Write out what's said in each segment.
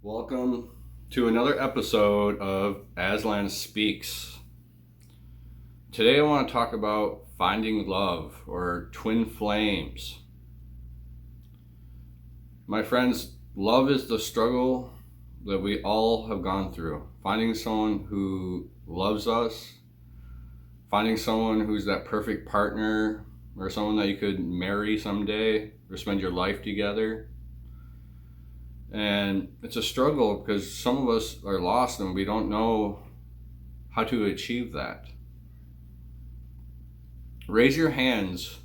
Welcome to another episode of Aslan Speaks. Today I want to talk about finding love or twin flames. My friends, love is the struggle that we all have gone through. Finding someone who loves us, finding someone who's that perfect partner or someone that you could marry someday or spend your life together. And it's a struggle because some of us are lost and we don't know how to achieve that. Raise your hands,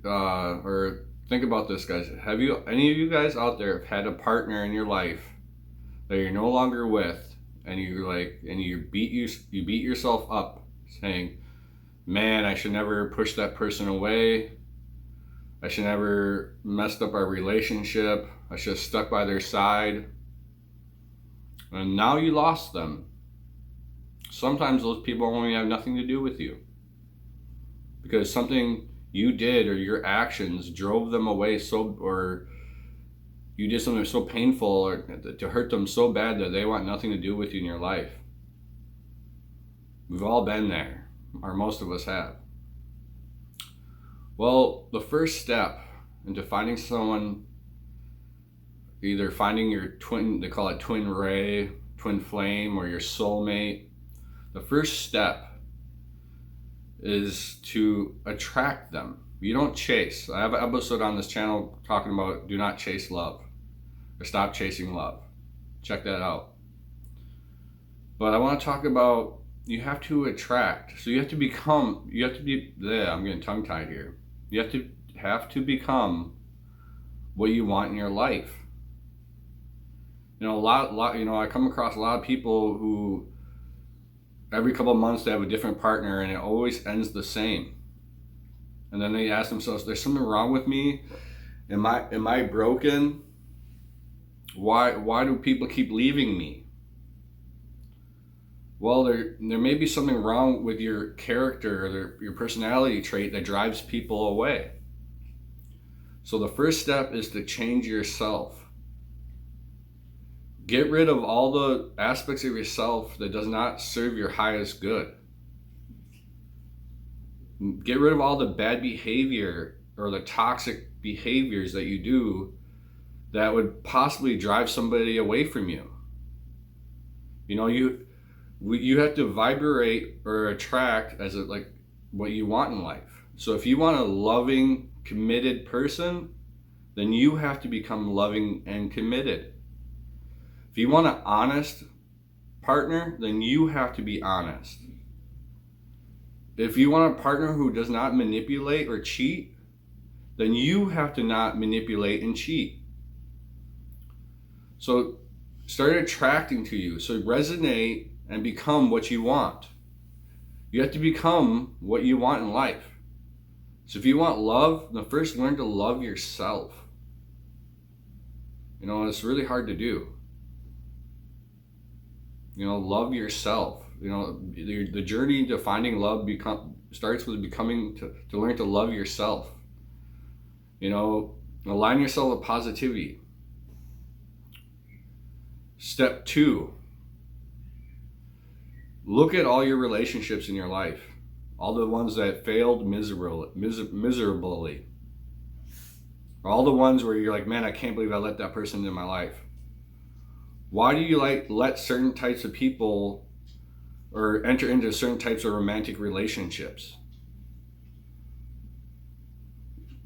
or think about this, guys. Have you, any of you guys out there, have had a partner in your life that you're no longer with, and you beat yourself up, saying, "Man, I should never push that person away. I should never messed up our relationship. I should have stuck by their side." And now you lost them. Sometimes those people only have nothing to do with you, because something you did or your actions drove them away, or you did something so painful or to hurt them so bad that they want nothing to do with you in your life. We've all been there, or most of us have. Well, the first step into finding someone, either finding your twin, they call it twin ray, twin flame, or your soulmate, the first step is to attract them. You don't chase. I have an episode on this channel talking about do not chase love, or stop chasing love. Check that out. But I want to talk about, you have to attract. So you have to be, I'm getting tongue tied here. You have to become what you want in your life. You know, I come across a lot of people who every couple of months they have a different partner and it always ends the same. And then they ask themselves, there's something wrong with me? Am I broken? Why do people keep leaving me? Well, there may be something wrong with your character or your personality trait that drives people away. So the first step is to change yourself. Get rid of all the aspects of yourself that does not serve your highest good. Get rid of all the bad behavior or the toxic behaviors that you do that would possibly drive somebody away from you. You know, you have to vibrate or attract as what you want in life. So if you want a loving, committed person, then you have to become loving and committed. If you want an honest partner, then you have to be honest. If you want a partner who does not manipulate or cheat, then you have to not manipulate and cheat. So start attracting to you. So resonate and become what you want. You have to become what you want in life. So if you want love, then first learn to love yourself. You know, it's really hard to do. You know, love yourself. You know, the journey to finding love starts with to learn to love yourself. You know, align yourself with positivity. Step 2, look at all your relationships in your life, all the ones that failed miserably, all the ones where you're like, man, I can't believe I let that person into my life. Why do you let certain types of people or enter into certain types of romantic relationships?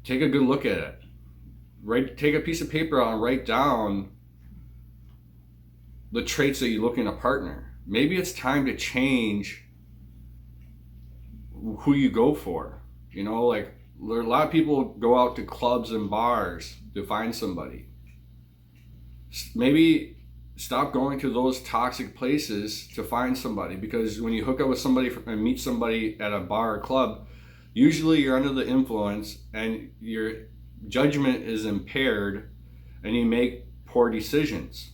Take a good look at it. Take a piece of paper out and write down the traits that you look in a partner. Maybe it's time to change who you go for. You know, like a lot of people go out to clubs and bars to find somebody. Maybe stop going to those toxic places to find somebody, because when you hook up with somebody and meet somebody at a bar or club, usually you're under the influence and your judgment is impaired and you make poor decisions.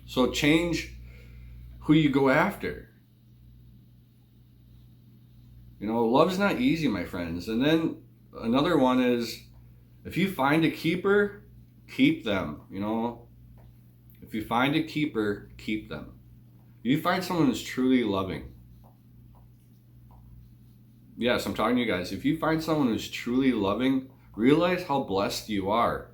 So change who you go after. You know, love's not easy, my friends. And then another one is, if you find a keeper, keep them. If you find a keeper, keep them. If you find someone who's truly loving, yes, I'm talking to you guys. If you find someone who's truly loving, realize how blessed you are.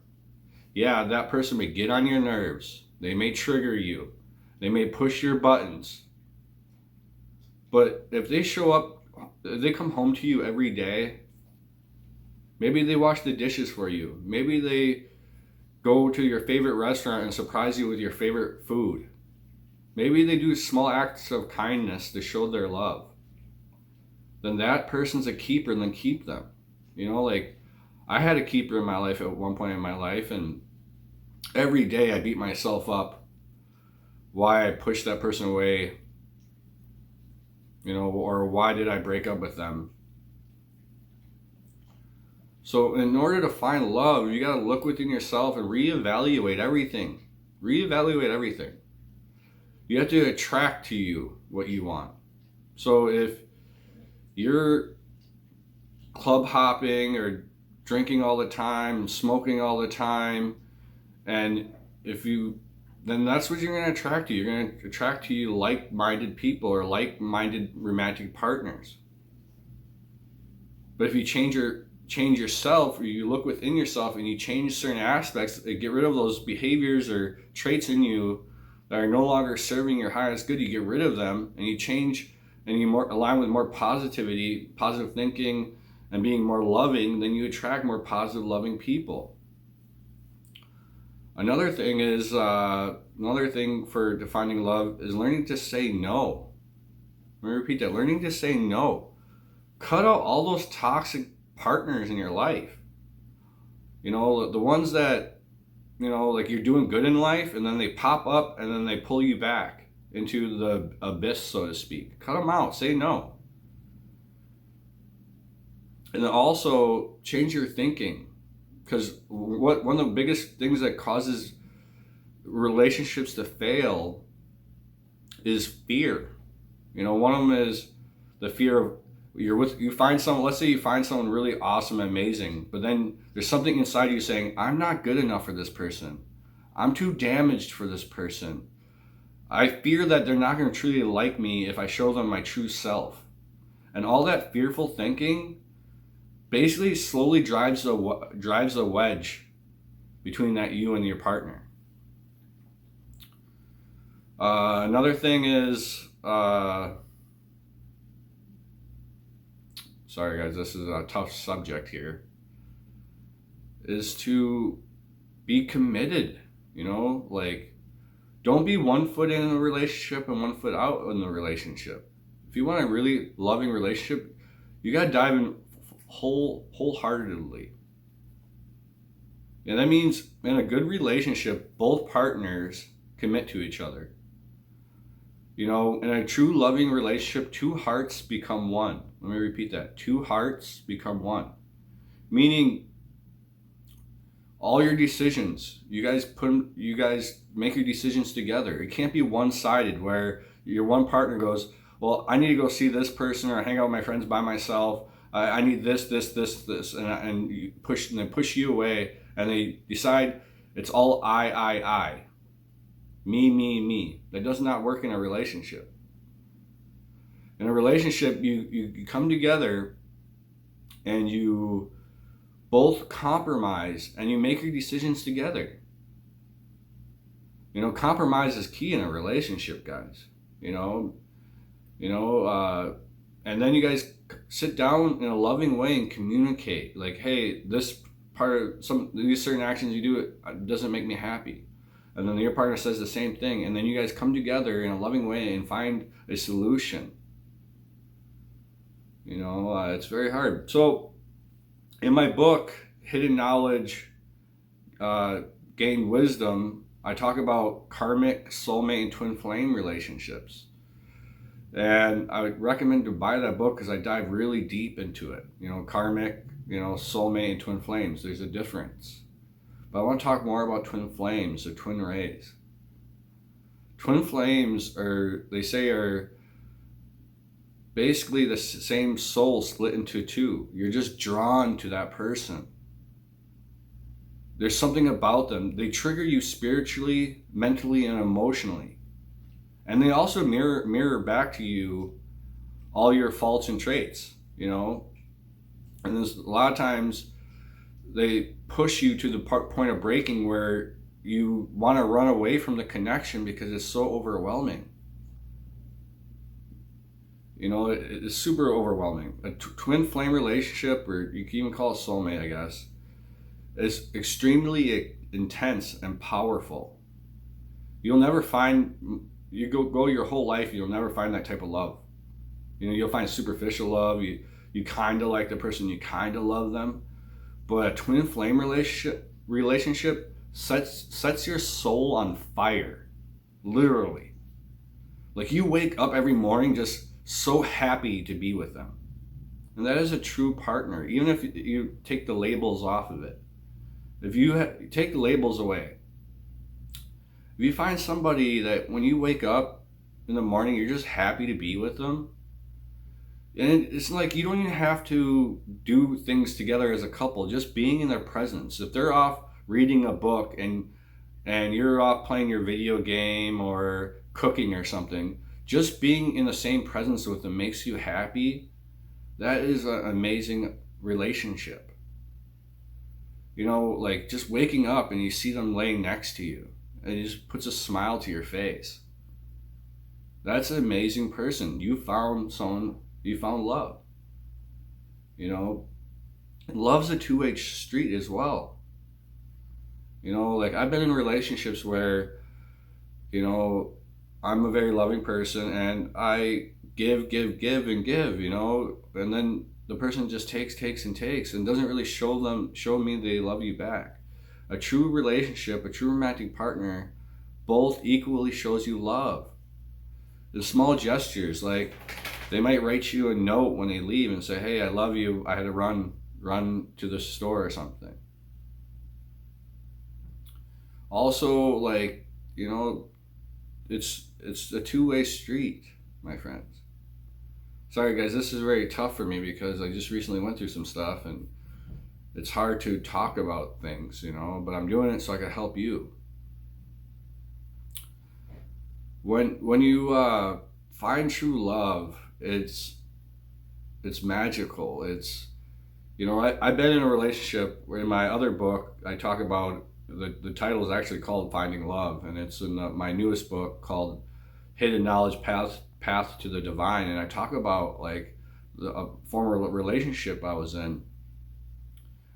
Yeah, that person may get on your nerves. They may trigger you. They may push your buttons. But if they show up, if they come home to you every day, maybe they wash the dishes for you. Maybe they go to your favorite restaurant and surprise you with your favorite food. Maybe they do small acts of kindness to show their love. Then that person's a keeper, and then keep them. Like I had a keeper in my life at one point in my life, and every day I beat myself up why I pushed that person away, or why did I break up with them. So in order to find love, you got to look within yourself and reevaluate everything. Reevaluate everything. You have to attract to you what you want. So if you're club hopping or drinking all the time, smoking all the time, and then that's what you're going to attract to. You're going to attract to you like-minded people or like-minded romantic partners. But if you change yourself, or you look within yourself and you change certain aspects, get rid of those behaviors or traits in you that are no longer serving your highest good, you get rid of them and you change and you align with more positivity, positive thinking, and being more loving, then you attract more positive, loving people. Another thing for defining love is learning to say no. Let me repeat that. Learning to say no. Cut out all those toxic partners in your life. The ones that, like you're doing good in life and then they pop up and then they pull you back into the abyss, so to speak. Cut them out. Say no. And then also change your thinking. Because one of the biggest things that causes relationships to fail is fear. One of them is the fear of you find someone. Let's say you find someone really awesome, amazing, but then there's something inside you saying, "I'm not good enough for this person. I'm too damaged for this person. I fear that they're not going to truly like me if I show them my true self." And all that fearful thinking basically slowly drives a wedge between you and your partner. Another thing is, sorry guys, this is a tough subject here, is to be committed. Like don't be 1 foot in a relationship and 1 foot out in the relationship. If you want a really loving relationship, you got to dive in wholeheartedly. And that means in a good relationship, both partners commit to each other. In a true loving relationship, 2 hearts become one. Let me repeat that. 2 hearts become one. Meaning all your decisions, you guys make your decisions together. It can't be one-sided where your one partner goes, "Well, I need to go see this person or hang out with my friends by myself. I need this, and you push you away, and they decide it's all I, me. That does not work in a relationship. In a relationship, you come together, and you both compromise, and you make your decisions together. Compromise is key in a relationship, guys. And then you guys sit down in a loving way and communicate. Like, hey, this part of these certain actions you do, it doesn't make me happy. And then your partner says the same thing. And then you guys come together in a loving way and find a solution. It's very hard. So in my book, Hidden Knowledge, Gain Wisdom, I talk about karmic, soulmate, and twin flame relationships. And I would recommend to buy that book because I dive really deep into it. Karmic, soulmate, and twin flames. There's a difference. But I want to talk more about twin flames or twin rays. Twin flames are basically the same soul split into 2. You're just drawn to that person. There's something about them. They trigger you spiritually, mentally, and emotionally. And they also mirror back to you all your faults and traits, you know? And there's a lot of times they push you to the point of breaking where you want to run away from the connection because it's so overwhelming. You know, it's super overwhelming. A twin flame relationship, or you can even call it soulmate, I guess, is extremely intense and powerful. You'll never find, you go your whole life, you'll never find that type of love. You know, you'll find superficial love. You kind of like the person, you kind of love them. But a twin flame relationship sets your soul on fire, literally. Like you wake up every morning just so happy to be with them. And that is a true partner, even if you take the labels off of it. If you take the labels away, if you find somebody that when you wake up in the morning, you're just happy to be with them, and it's like you don't even have to do things together as a couple, just being in their presence. If they're off reading a book and you're off playing your video game or cooking or something, just being in the same presence with them makes you happy. That is an amazing relationship. You know, like just waking up and you see them laying next to you and it just puts a smile to your face. That's an amazing person. You found someone, you found love. You know, and love's a two-way street as well. You know, like I've been in relationships where, you know, I'm a very loving person and I give, and give, you know, and then the person just takes and doesn't really show me they love you back. A true relationship, a true romantic partner, both equally shows you love. The small gestures, like they might write you a note when they leave and say, "Hey, I love you. I had to run to the store," or something. Also, like, you know, it's a two-way street, my friends. Sorry guys, this is very tough for me because I just recently went through some stuff and it's hard to talk about things, you know, but I'm doing it so I can help you. When you find true love, it's magical. It's, you know, I've been in a relationship where in my other book I talk about, the title is actually called Finding Love, and it's in my newest book called Hidden Knowledge Path to the Divine, and I talk about like a former relationship I was in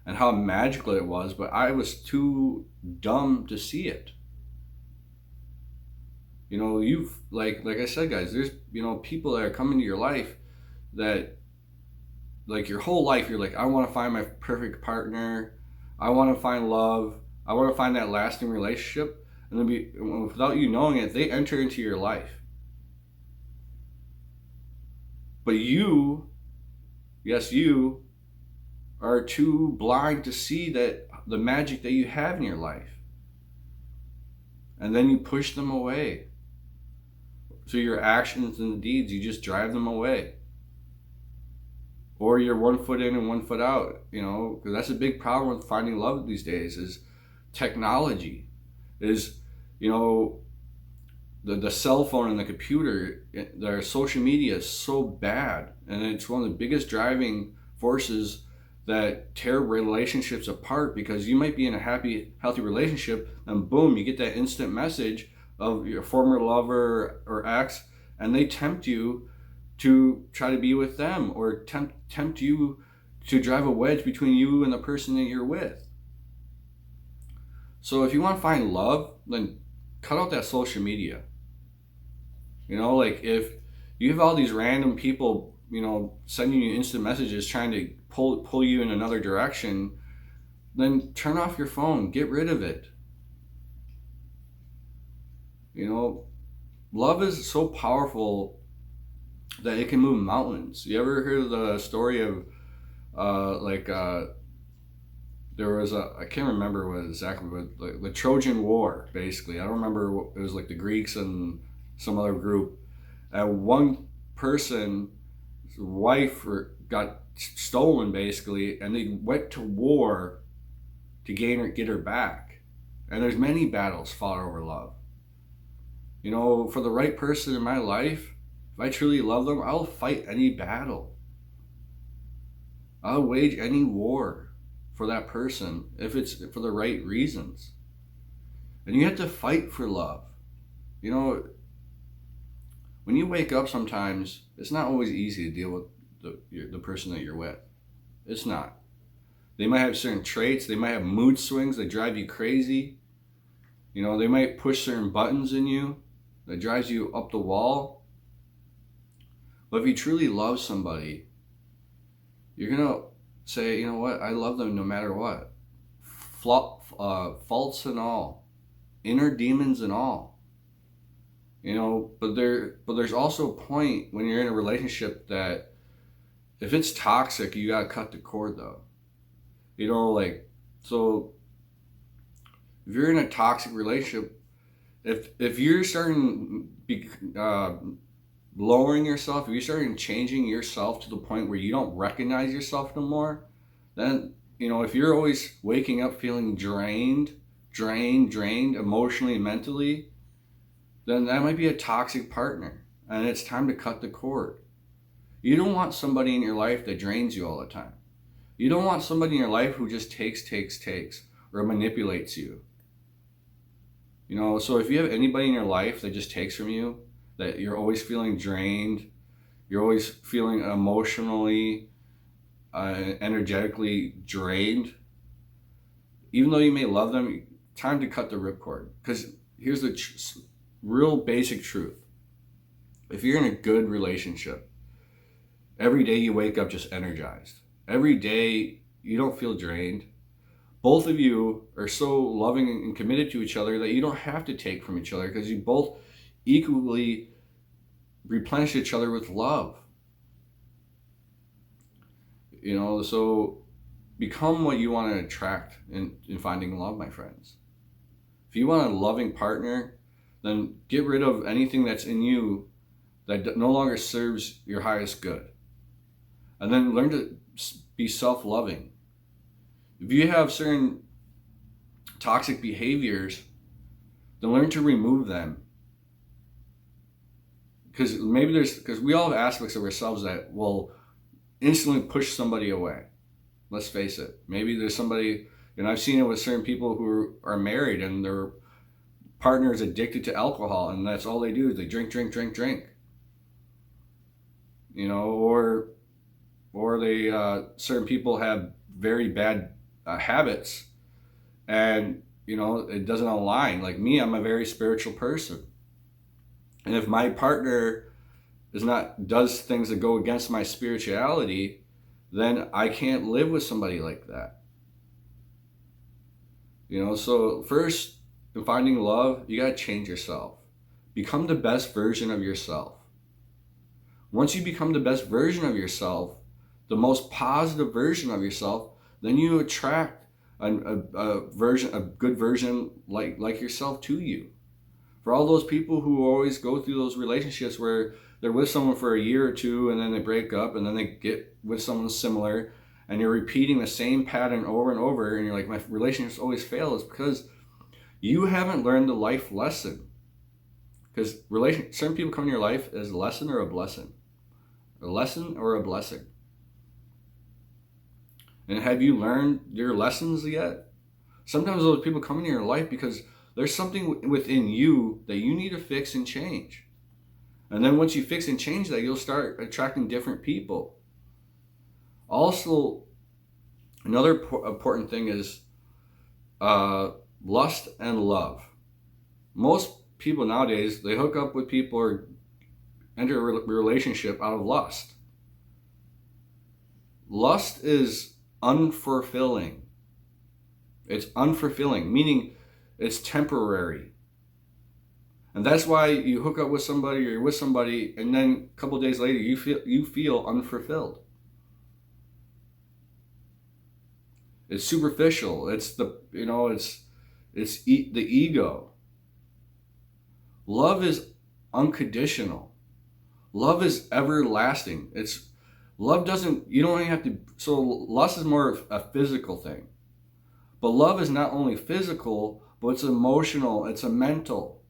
and how magical it was, but I was too dumb to see it. You know, you've like I said, guys, there's, you know, people that are coming to your life that, like, your whole life you're like, I want to find my perfect partner, I want to find love, I want to find that lasting relationship, and then without you knowing it, they enter into your life. But you, yes, you are too blind to see that the magic that you have in your life. And then you push them away. So your actions and deeds, you just drive them away. Or you're 1 foot in and 1 foot out, you know, because that's a big problem with finding love these days is technology. Is, you know, the cell phone and the computer, their social media is so bad, and it's one of the biggest driving forces that tear relationships apart, because you might be in a happy, healthy relationship and boom, you get that instant message of your former lover or ex, and they tempt you to try to be with them, or tempt you to drive a wedge between you and the person that you're with. So if you want to find love, then cut out that social media. You know, like if you have all these random people, you know, sending you instant messages trying to pull you in another direction, then turn off your phone, get rid of it. You know, love is so powerful that it can move mountains. You ever heard the story of there was I can't remember what exactly, but like the Trojan War, basically. I don't remember it was like the Greeks and some other group. And one person's wife got stolen, basically, and they went to war to gain or get her back. And there's many battles fought over love. You know, for the right person in my life, if I truly love them, I'll fight any battle. I'll wage any war for that person if it's for the right reasons. And you have to fight for love. You know, when you wake up sometimes, it's not always easy to deal with the person that you're with. It's not. They might have certain traits. They might have mood swings that drive you crazy. You know, they might push certain buttons in you that drives you up the wall. But if you truly love somebody, you're going to say, you know what, I love them no matter what. Faults and all. Inner demons and all. You know, but there's also a point when you're in a relationship that if it's toxic, you got to cut the cord though. You know, like, so if you're in a toxic relationship, if you're starting lowering yourself, if you're starting changing yourself to the point where you don't recognize yourself no more, then, you know, if you're always waking up feeling drained emotionally and mentally, then that might be a toxic partner, and it's time to cut the cord. You don't want somebody in your life that drains you all the time. You don't want somebody in your life who just takes, or manipulates you. You know, so if you have anybody in your life that just takes from you, that you're always feeling drained, you're always feeling emotionally, energetically drained, even though you may love them, time to cut the ripcord. Because here's the real basic truth. If you're in a good relationship, every day you wake up just energized. Every day you don't feel drained. Both of you are so loving and committed to each other that you don't have to take from each other, because you both equally replenish each other with love. You know, so become what you want to attract in finding love, my friends. If you want a loving partner, then get rid of anything that's in you that no longer serves your highest good. And then learn to be self-loving. If you have certain toxic behaviors, then learn to remove them. Because we all have aspects of ourselves that will instantly push somebody away. Let's face it. Maybe there's somebody, and I've seen it with certain people who are married and their partner is addicted to alcohol, and that's all they do is they drink. You know, or they certain people have very bad habits, and you know, it doesn't align. Like me, I'm a very spiritual person, and if my partner does things that go against my spirituality, then I can't live with somebody like that. You know, so first, in finding love, you gotta change yourself. Become the best version of yourself. Once you become the best version of yourself, the most positive version of yourself, then you attract a good version like yourself to you. For all those people who always go through those relationships where they're with someone for a year or two and then they break up and then they get with someone similar, and you're repeating the same pattern over and over, and you're like, my relationships always fail, is because you haven't learned the life lesson. Because certain people come in your life as a lesson or a blessing. A lesson or a blessing. And have you learned your lessons yet? Sometimes those people come into your life because there's something within you that you need to fix and change. And then once you fix and change that, you'll start attracting different people. Also, another important thing is lust and love. Most people nowadays, they hook up with people or enter a relationship out of lust. Lust is unfulfilling. It's unfulfilling, meaning it's temporary. And that's why you hook up with somebody or you're with somebody, and then a couple of days later you feel unfulfilled. It's superficial. It's the ego. Love is unconditional. Love is everlasting. You don't even have to, so lust is more of a physical thing. But love is not only physical, but it's emotional, it's a mental.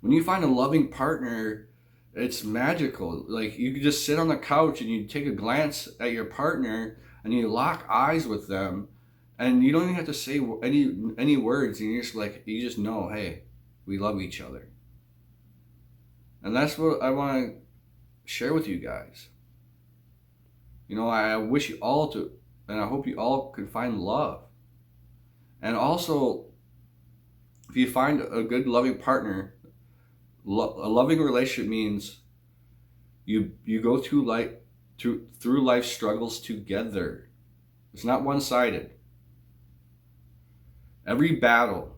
When you find a loving partner, it's magical. Like, you could just sit on the couch and you take a glance at your partner and you lock eyes with them, and you don't even have to say any words, and you're just like, you just know, hey, we love each other. And that's what I want to share with you guys. You know, I wish you all to, and I hope you all could find love. And also, if you find a good loving partner, a loving relationship means you go through life struggles together. It's not one-sided. Every battle,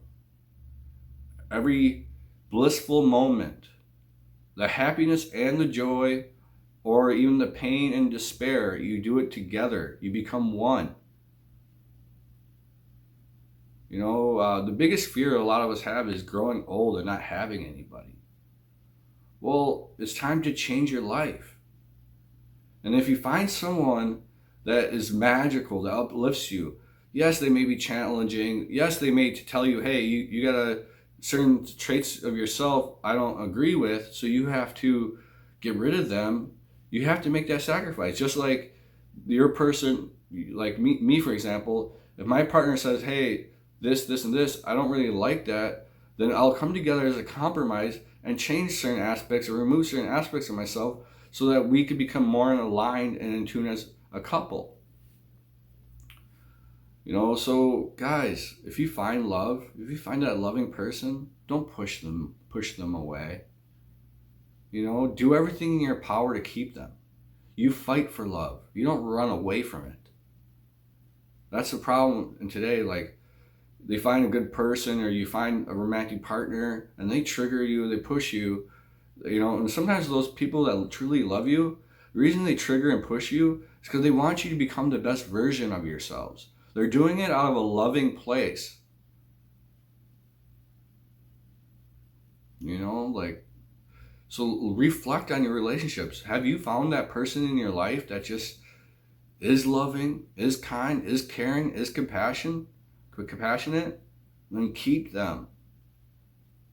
every blissful moment, the happiness and the joy, or even the pain and despair, you do it together. You become one. You know, the biggest fear a lot of us have is growing old and not having anybody. Well, it's time to change your life. And if you find someone that is magical, that uplifts you, yes, they may be challenging. Yes, they may tell you, hey, you got certain traits of yourself I don't agree with, so you have to get rid of them. You have to make that sacrifice. Just like your person, like me for example, if my partner says, hey, this, and this, I don't really like that, then I'll come together as a compromise and change certain aspects or remove certain aspects of myself so that we could become more aligned and in tune as a couple. You know, so guys, if you find love, if you find that loving person, don't push them away. You know, do everything in your power to keep them. You fight for love. You don't run away from it. That's the problem in today. Like, they find a good person, or you find a romantic partner, and they trigger you, they push you, you know, and sometimes those people that truly love you, the reason they trigger and push you is because they want you to become the best version of yourselves. They're doing it out of a loving place. You know, like, so reflect on your relationships. Have you found that person in your life that just is loving, is kind, is caring, is compassionate? Then keep them.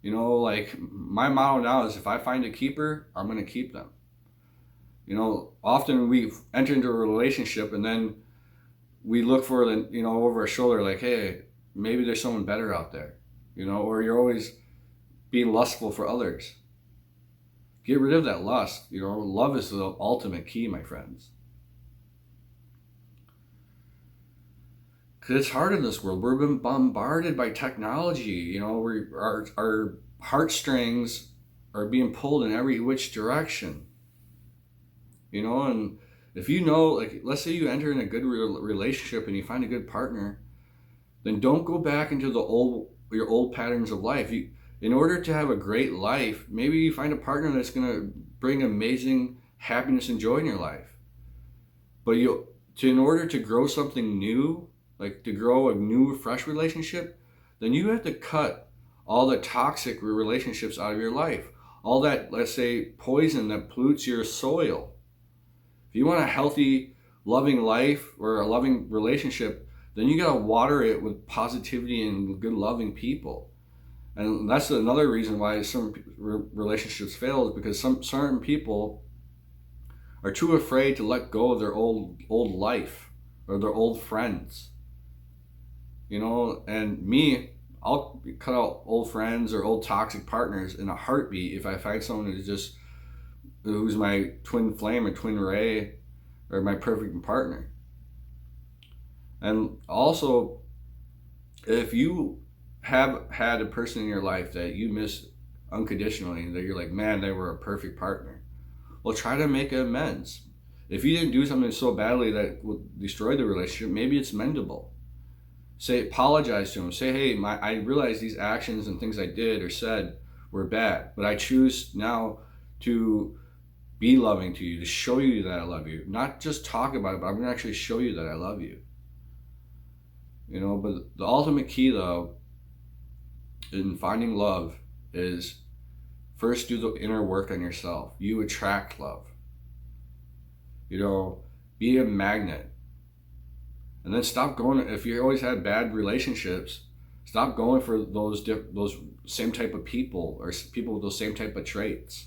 You know, like, my motto now is, if I find a keeper, I'm going to keep them. You know, often we enter into a relationship and then we look for the, you know, over our shoulder, like, hey, maybe there's someone better out there, you know, or you're always being lustful for others. Get rid of that lust. You know, love is the ultimate key, my friends. Because it's hard in this world. We're being bombarded by technology. You know, our heartstrings are being pulled in every which direction. You know, and if you know, like, let's say you enter in a good relationship and you find a good partner, then don't go back into your old patterns of life. In order to have a great life, maybe you find a partner that's going to bring amazing happiness and joy in your life. But in order to grow something new, like to grow a new, fresh relationship, then you have to cut all the toxic relationships out of your life. All that, let's say, poison that pollutes your soil. If you want a healthy, loving life or a loving relationship, then you got to water it with positivity and good, loving people. And that's another reason why some relationships fail, is because certain people are too afraid to let go of their old life or their old friends. You know, and me, I'll cut out old friends or old toxic partners in a heartbeat if I find someone who's my twin flame or twin ray or my perfect partner. And also, if you have had a person in your life that you miss unconditionally, that you're like, man, they were a perfect partner, well, try to make amends. If you didn't do something so badly that would destroy the relationship, maybe it's mendable. Apologize to them. Say, hey, I realize these actions and things I did or said were bad, but I choose now to be loving to you, to show you that I love you. Not just talk about it, but I'm going to actually show you that I love you. You know, but the ultimate key, though, in finding love is first do the inner work on yourself. You attract love. You know, be a magnet. And then stop going, if you always had bad relationships, stop going for those same type of people, or people with those same type of traits.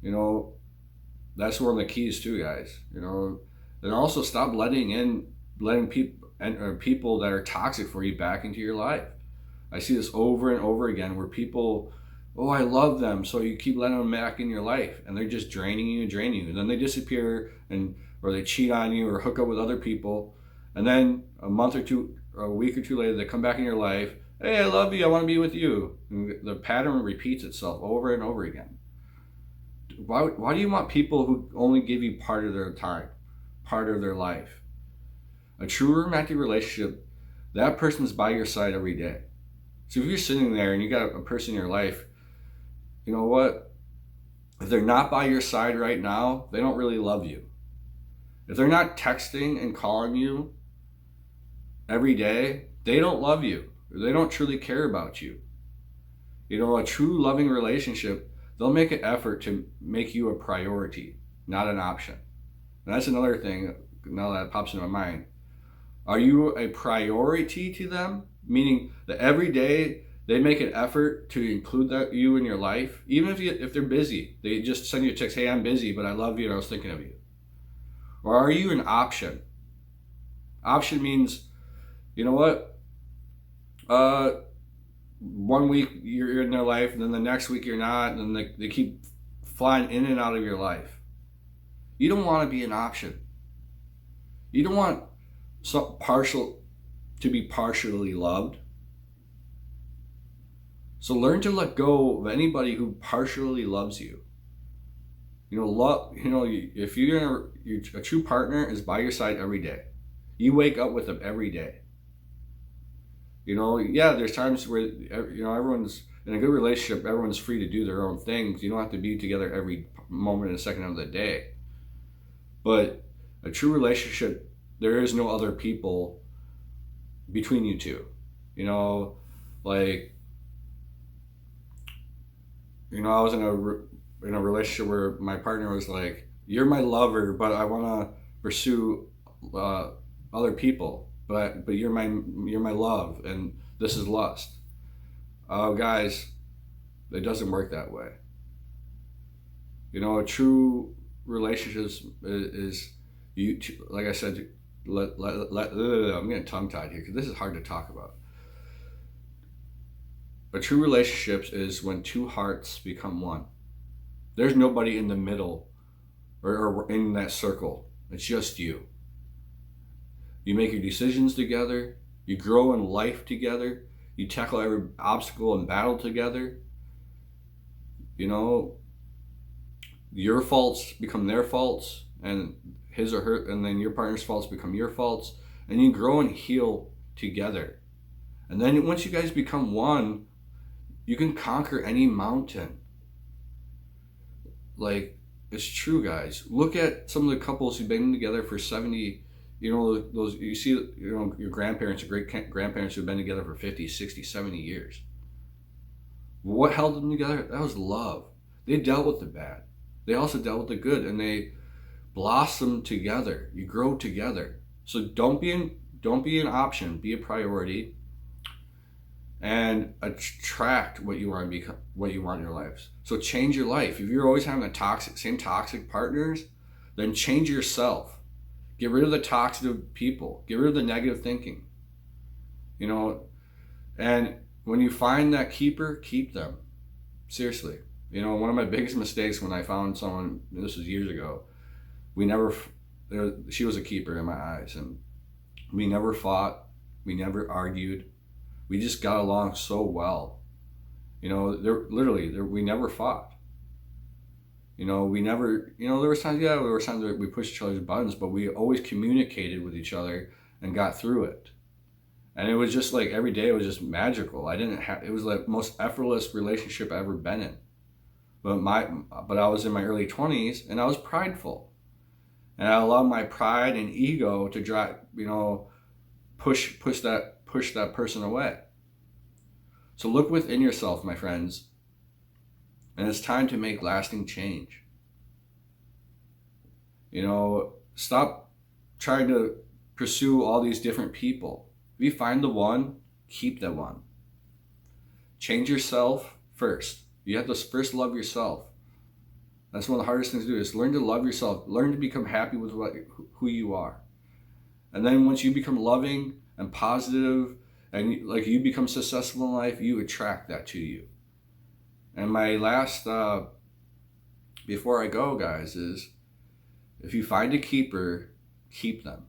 You know, that's one of the keys too, guys. You know, and also stop letting people that are toxic for you back into your life. I see this over and over again where people, oh, I love them, so you keep letting them back in your life, and they're just draining you, and then they disappear, or they cheat on you or hook up with other people, and then a month or two, or a week or two later, they come back in your life. Hey, I love you, I want to be with you. And the pattern repeats itself over and over again. Why do you want people who only give you part of their time, part of their life? A true romantic relationship, that person's by your side every day. So if you're sitting there and you got a person in your life, you know what? If they're not by your side right now, they don't really love you. If they're not texting and calling you every day, they don't love you. They don't truly care about you. You know, a true loving relationship, they'll make an effort to make you a priority, not an option. And that's another thing, now that pops into my mind. Are you a priority to them? Meaning that every day they make an effort to include you in your life, even if they're busy. They just send you a text, hey, I'm busy, but I love you and I was thinking of you. Or are you an option? Option means, you know what? 1 week you're in their life, and then the next week you're not, and then they keep flying in and out of your life. You don't want to be an option. You don't want to be partially loved. So learn to let go of anybody who partially loves you. You know, if a true partner is by your side every day. You wake up with them every day. You know, yeah, there's times where, you know, everyone's in a good relationship, everyone's free to do their own things. You don't have to be together every moment and second of the day. But a true relationship, there is no other people between you two. You know, like, you know, I was in a relationship where my partner was like, you're my lover, but I want to pursue other people, but you're my love, and this is lust. Guys, it doesn't work that way. You know, a true relationship is you, like I said, I'm getting tongue-tied here because this is hard to talk about. A true relationship is when two hearts become one. There's nobody in the middle or in that circle. It's just you. You make your decisions together. You grow in life together. You tackle every obstacle and battle together. You know, your faults become their faults, and his or her, and then your partner's faults become your faults, and you grow and heal together. And then once you guys become one, you can conquer any mountain. Like, it's true, guys. Look at some of the couples who've been together for 70, you know, those, you see, you know, your grandparents or great grandparents who've been together for 50, 60, 70 years. What held them together? That was love. They dealt with the bad. They also dealt with the good, and they blossom together. You grow together. So don't be an option. Be a priority, and attract what you want in your lives. So change your life. If you're always having the same toxic partners, then change yourself. Get rid of the toxic people. Get rid of the negative thinking. You know, and when you find that keeper, keep them. Seriously. You know, one of my biggest mistakes when I found someone, this was years ago, she was a keeper in my eyes, and we never fought, we never argued, we just got along so well. You know, we never fought. You know, we never, you know, there were times that we pushed each other's buttons, but we always communicated with each other and got through it. And it was just like every day, it was just magical. It was like the most effortless relationship I've ever been in. But I was in my early 20s, and I was prideful, and I allowed my pride and ego to drive, you know, push that person away. So look within yourself, my friends, and it's time to make lasting change. You know, stop trying to pursue all these different people. If you find the one, keep the one. Change yourself first. You have to first love yourself. That's one of the hardest things to do, is learn to love yourself. Learn to become happy with who you are. And then once you become loving and positive and you become successful in life, you attract that to you. And my last, before I go, guys, is if you find a keeper, keep them.